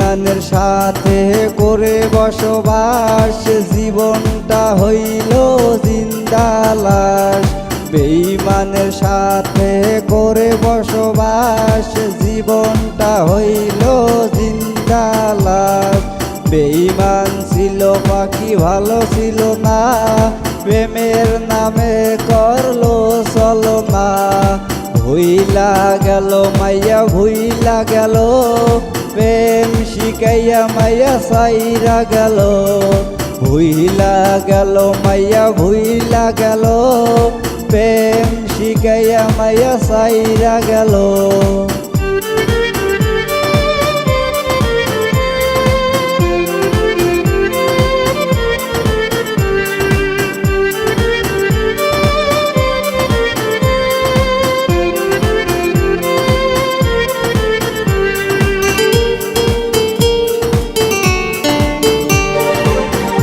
বেঈমানের সাথে করে বসবাস, জীবনটা হইল জিন্দা লাশ। বেঈমানের সাথে করে বসবাস, জীবনটা হইল জিন্দা লাশ। বেঈমান ছিল পাখি ভালো ছিল না, প্রেমের নামে করলো ছলনা। ভুইলা গেল মাইয়া ভুইলা গেল, প্রেম শিখাইয়া মাইয়া সাইরা গেল। ভুইলা গেল মাইয়া ভুইলা গেল, প্রেম শিখাইয়া মাইয়া সাইরা গেল।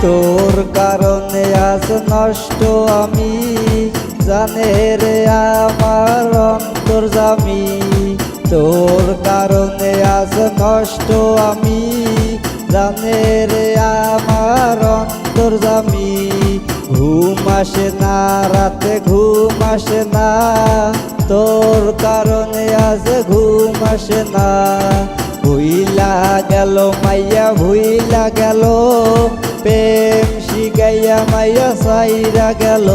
তোর কারণে আজ নষ্ট আমি, জানে রে আমার অন্তর্যামী। তোর কারণে আজ নষ্ট আমি, জানে রে আমার অন্তর্যামী। ঘুম আসে না রাতে ঘুম আসে না, তোর কারণে আজ ঘুম আসে না। ভুইলা গেল মাইয়া ভুইলা গেল, প্রেম শিখাইয়া মাইয়া সাইরা গেল।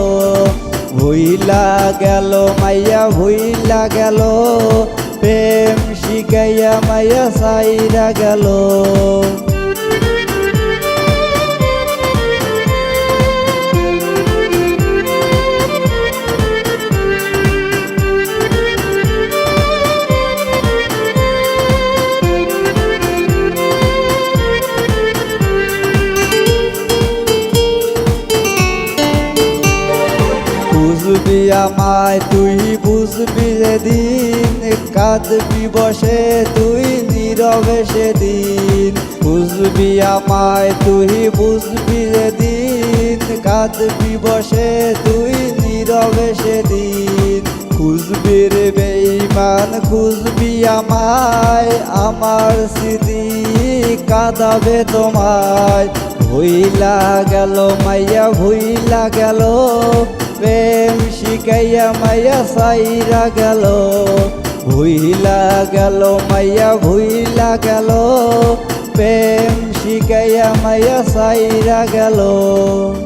ভুইলা গেল মাইয়া ভুইলা গেল, প্রেম শিখাইয়া মাইয়া সাইরা গেল। বুঝবি আমায় তুই বুঝবি যেদিন, কাঁদবি বসে তুই নীরবে সেদিন। বুঝবি আমায় তুই বুঝবি যেদিন, কাঁদবি বসে তুই নীরবে সেদিন। খুঁজবি রে বেঈমান খুঁজবি আমায়, আমার স্মৃতি কাঁদাবে তোমায়। ভুইলা গেল মাইয়া ভুইলা গেল, প্রেম শিখাইয়া মাইয়া সাইরা গেল। ভুইলা গেল মাইয়া ভুইলা গেল, প্রেম শিখাইয়া মাইয়া সাইরা গেল।